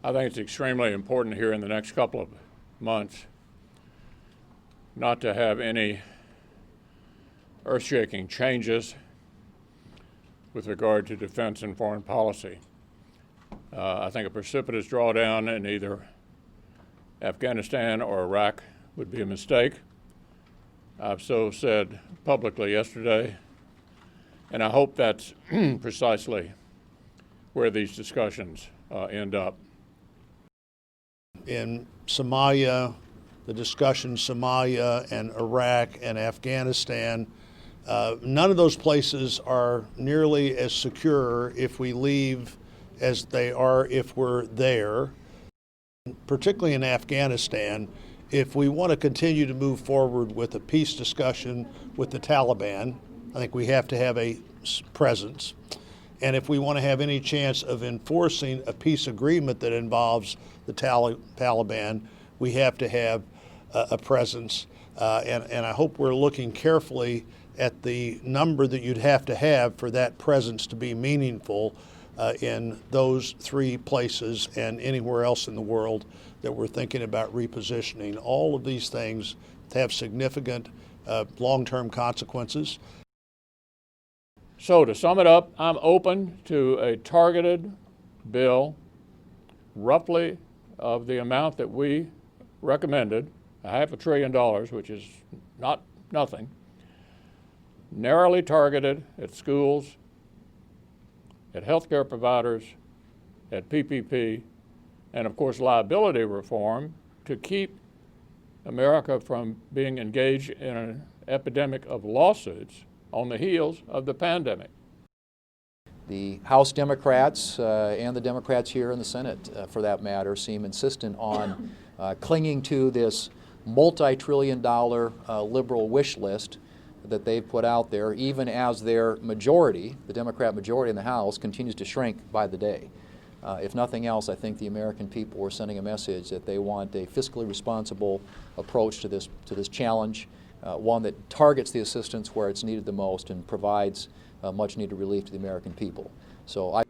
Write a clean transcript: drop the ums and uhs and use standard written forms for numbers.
I think it's extremely important here in the next couple of months not to have any earth-shaking changes with regard to defense and foreign policy. I think a precipitous drawdown in either Afghanistan or Iraq would be a mistake. I've so said publicly yesterday, and I hope that's precisely where these discussions end up. In Somalia, the discussion Somalia and Iraq and Afghanistan, none of those places are nearly as secure if we leave as they are if we're there. Particularly in Afghanistan, if we want to continue to move forward with a peace discussion with the Taliban, I think we have to have a presence. And if we want to have any chance of enforcing a peace agreement that involves the Taliban, we have to have a presence. And I hope we're looking carefully at the number that you'd have to have for that presence to be meaningful in those three places and anywhere else in the world that we're thinking about repositioning. All of these things have significant long-term consequences. So to sum it up, I'm open to a targeted bill, roughly of the amount that we recommended, $500 billion, which is not nothing, narrowly targeted at schools, at healthcare providers, at PPP, and of course liability reform to keep America from being engaged in an epidemic of lawsuits on the heels of the pandemic. The House Democrats and the Democrats here in the Senate, for that matter, seem insistent on clinging to this multi-trillion-dollar liberal wish list that they've put out there, even as their majority, the Democrat majority in the House, continues to shrink by the day. If nothing else, I think the American people are sending a message that they want a fiscally responsible approach to this challenge, one that targets the assistance where it's needed the most and provides much-needed relief to the American people. So